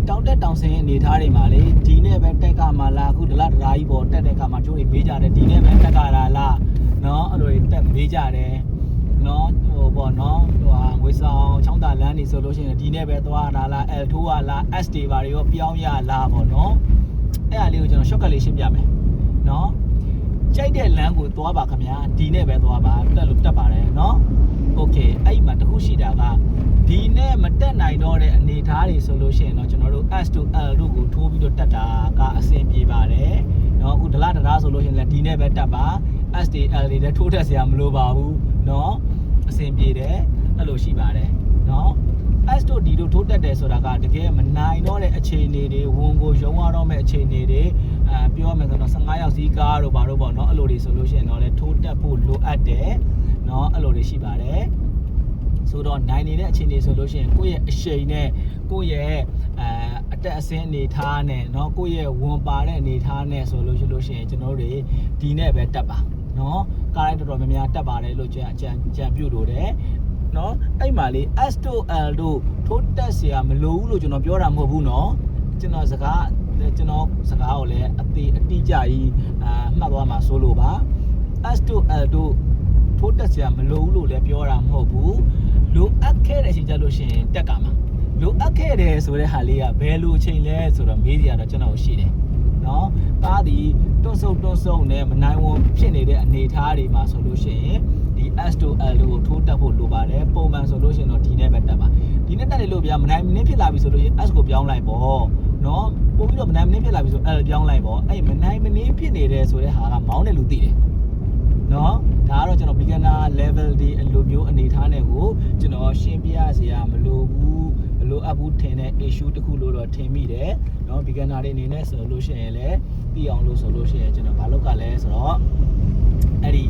တောင်းတက်တောင်းဆင်းအနေထားတွေမှာလေဒီနဲ့ပဲတက်ကမှလာအခုဒလဒရာကြီးပေါ်တက်တဲ့ကမှကျိုးတွေမေးကြတယ်ဒီနဲ့ပဲတက်ကြတာလားနော်အဲ့လိုတွေတက်မေးကြတယ်နော်ဟိုပေါ့နော်ဟိုဟာငွေဆောင်ချောင်းတာလမ်းနေဆိုလို့ရှိရင်ဒီနဲ့ပဲသွားတာလား L2 ကလား S တွေပါတွေရောပြောင်းရလားပေါ့နော်အဲ့အားလေးကိုကျွန်တော် shortcut လေးရှင်းပြမယ်နော်ကြိုက်တဲ့လမ်းကိုသွားပါခင်ဗျာဒီနဲ့ပဲသွားပါတက်လို့တက်ပါတယ်နော်โอเคအဲ့မှာတခုရှိတာကဒီနဲ့မတက်နိုင်တော့တဲ့အနေအထားတွေဆိုလို့ရှိရင်တော့ကျွန်တော်တို့ S to L တို့ကိုထိုးပြီးတော့တက်တာကအဆင်ပြေပါတယ်เนาะအခုဒလဒရာဆိုလို့ရှိရင်လည်းဒီနဲ့ပဲတက်ပါ S to L တွေလည်းထိုးတက်စရာမလိုပါဘူးเนาะအဆင်ပြေတယ်အဲ့လိုရှိပါတယ်เนาะ S to D တို့ထိုးတက်တယ်ဆိုတာကတကယ်မနိုင်တော့တဲ့အခြေအနေတွေဝန်ကိုရုံရတော့မဲ့အခြေအနေတွေပြောရမယ်ဆိုတော့15ယောက်စီးကားတို့ဘာတို့ပေါ့เนาะအဲ့လိုတွေဆိုလို့ရှိရင်တော့လည်းထိုးတက်ဖို့လိုအပ်တယ်เนาะအဲ့လိုတွေရှိပါတယ်ဆိုတော့နိုင်နေတဲ့အခြေအနေဆိုလို့ရှိရင်ကိုယ့်ရဲ့အရှိန်နဲ့ကိုယ့်ရဲ့အတက်အဆင်းအနေထားနဲ့เนาะကိုယ့်ရဲ့ဝန်ပါတဲ့အနေထားနဲ့ဆိုလို့ရှိရင်ကျွန်တော်တို့ဒီနဲ့ပဲတက်ပါเนาะကားတိုင်းတော်တော်များများတက်ပါတယ်လို့ကြံပြုလို့တယ်เนาะအဲ့မှာလေ S to L တို့ထိုးတက်เสียမလိုဘူးလို့ကျွန်တော်ပြောတာမဟုတ်ဘူးเนาะကျွန်တော်စကားကိုလည်းအတိအကျကြီးမှတ်သွားမှာဆိုလို့ပါ S to L တို့ထိုးတက်เสียမလိုဘူးလို့လည်းပြောတာမဟုတ်ဘူးလိုအပ်ခဲ့တဲ့အချိန်ကြလို့ရှိရင်တက်ကမှာလိုအပ်ခဲ့တယ်ဆိုတဲ့ဟာလေးကဘယ်လိုအချိန်လဲဆိုတော့မေးစရာတော့ကျွန်တော်ရှိတယ်နော်ကားဒီတွန့်ဆုပ်နဲ့မနိုင်ဝန်ဖြစ်နေတဲ့အနေအထားတွေမှာဆိုလို့ရှိရင်ဒီ S to L ကိုထိုးတက်ဖို့လိုပါတယ်ပုံမှန်ဆိုလို့ရှိရင်တော့ဒီနဲ့ပဲတက်ပါဒီနဲ့တက်တယ်လို့ဗျာမနိုင်မနှင်းဖြစ်လာပြီဆိုလို့ရှိရင် S ကိုပြောင်းလိုက်ပေါ့နော်ပို့ပြီးတော့မနိုင်မနှင်းဖြစ်လာပြီဆို L ပြောင်းလိုက်ပေါ့အဲ့မနိုင်မနှင်းဖြစ်နေတယ်ဆိုတဲ့ဟာကမောင်းတယ်လို့သိတယ်နော်ဒါကတော့ကျွန်တော် beginner level ဒီအလိုမျိုးအနေထားနဲ့ကိုကျွန်တော်ရှင်းပြရစရာမလိုဘူးမလိုအပ်ဘူးထင်တဲ့ issue တစ်ခုလို့တော့ထင်မိတယ်เนาะ beginner တွေအနေနဲ့ဆိုလို့ရှိရင်လည်းသိအောင်လို့ဆိုလို့ရှိရင်ကျွန်တော်ဘာလုပ်ကလဲဆိုတော့အဲ့ဒီ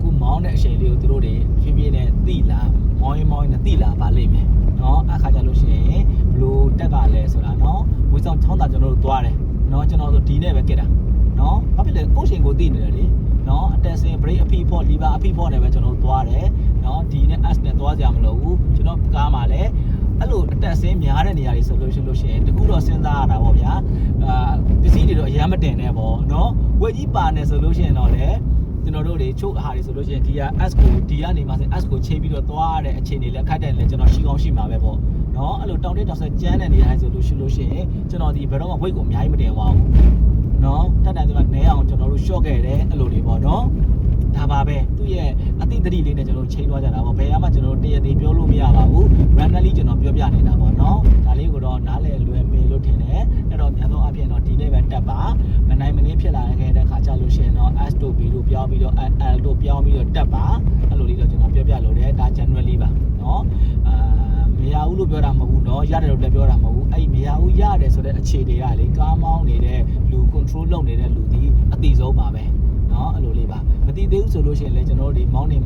ခုမောင်းတဲ့အချိန်လေးကိုသူတို့တွေဖြည်းဖြည်းနဲ့သိလာမောင်းနဲ့သိလာပါလိမ့်မယ်เนาะအခါကျလို့ရှိရင်ဘလို့တက်ကလဲဆိုတာเนาะဝေဆောင်ချောင်းတာကျွန်တော်တို့သွားတယ်เนาะကျွန်တော်တို့ဒီနဲ့ပဲကြက်တာနော်ဘာဖြစ်လဲကိုယ့်ရှင်ကိုသိနေတယ်လေနော်အတက်စင် brake အဖိဖို့ lever အဖိဖို့နဲ့ပဲကျွန်တော်သွားတယ်နော်ဒီနဲ့ S နဲ့သွားကြမလို့ဘူးကျွန်တော်ကားမှာလည်းအဲ့လိုအတက်စင်များတဲ့နေရာတွေဆိုလို့ရှိရင်တခုတော့စဉ်းစားရတာပေါ့ဗျာပစ္စည်းတွေတော့အများမတင်နဲ့ပေါ့နော်ဝက်ကြီးပါနေဆိုလို့ရှိရင်တော့လေကျွန်တော်တို့တွေချုပ်အားတွေဆိုလို့ရှိရင်ဒီက S ကိုဒီကနေမှ S ကိုချိန်ပြီးတော့သွားရတဲ့အခြေအနေလည်းခက်တယ်လေကျွန်တော်ရှိကောင်းရှိမှာပဲပေါ့နော်အဲ့လိုတောင်းတဆကျန်းတဲ့နေရာတွေဆိုလို့ရှိရင်ကျွန်တော်ဒီဘယ်တော့မှဝက်ကိုအများကြီးမတင်ပါဘူးနော်တက်တယ်ဒီမှာနဲအောင်ကျွန်တော်တို့ short ခဲ့တယ်အဲ့လိုတွေပေါ့နော်ဒါပါပဲသူ့ရဲ့အသိတတိလေးနဲ့ကျွန်တော်တို့ချိန်သွားကြတာပေါ့ဘယ်မှကျွန်တော်တို့တရသေးပြောလို့မရပါဘူး randomly ကျွန်တော်ပြောပြနေတာပေါ့နော်ဒါလေးကိုတော့နားလည်လွယ်မေလို့ထင်တယ်အဲ့တော့များသောအားဖြင့်တော့ဒီနေ့ပဲတက်ပါမနိုင်မနှင်းဖြစ်လာခဲ့တဲ့ခါကြလို့ရှိရင်တော့ S တို့ B တို့ပြောင်းပြီးတော့ L တို့ပြောင်းပြီးတော့တက်ပါအဲ့လိုလေးတော့ကျွန်တော်ပြောပြလို့တယ်ဒါ generally ပါနော်မရဘူးလို့ပြောတာမဟုတ်ဘူးเนาะရတယ်လို့လည်းပြောတာမဟုတ်ဘူးအဲ့မရဘူးရတယ်ဆိုတဲ့အခြေတွေကလေကားမောင်းနေတဲ့လူ control လုပ်နေတဲ့လူဒီအတိဆုံးပါပဲเนาะအဲ့လိုလေးပါမတိသေးဘူးဆိုလို့ရှိရင်လည်းကျွန်တော်တို့ဒီမောင်းနေ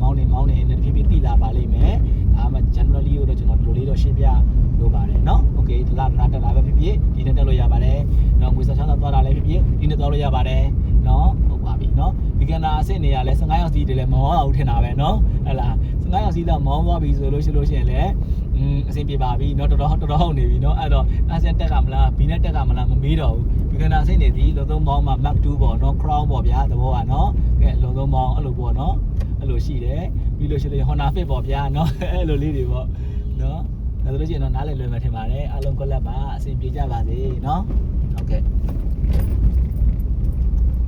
နဲ့တဖြည်းဖြည်းတိလာပါလိမ့်မယ်ဒါမှ generally ကိုတော့ကျွန်တော်ဒီလိုလေးတော့ရှင်းပြလိုပါတယ်เนาะ okay ဒီလာတက်လာပဲဖြစ်ဖြစ်ဒီနဲ့တက်လို့ရပါတယ်เนาะငွေစချမ်းသာသွားတာလည်းဖြစ်ဖြစ်ဒီနဲ့သွားလို့ရပါတယ်เนาะဟုတ်ပါပြီเนาะ beginner အဆင့်နေရလဲ15ယောက်စီးတည်းလည်းမောင်းအောင်ထင်တာပဲเนาะဟဲ့လား15ယောက်စီးတော့မောင်းသွားပြီဆိုလို့ရှိရင်လည်းအဆင်ပြေပါပြီเนาะတော်တော်ဟုတ်နေပြီเนาะအဲ့တော့ S တက်ကမလား B နဲ့တက်ကမလားမမေးတော့ဘူး beginner အဆင့်နေသည်လုံသုံးမောင်းမှာ Mark 2ပေါ့เนาะ crown ပေါ့ဗျာသဘောကเนาะကဲလုံသုံးမောင်းအဲ့လိုပေါ့เนาะအဲ့လိုရှိတယ်ပြီးလို့ရှိရင် Honda Fit ပေါ့ဗျာเนาะအဲ့လိုလေးတွေပေါ့เนาะဒါဆိုလို့ရှိရင်တော့နားလည်လွယ်မယ်ထင်ပါတယ်အားလုံး collab ပါအဆင်ပြေကြပါစေเนาะ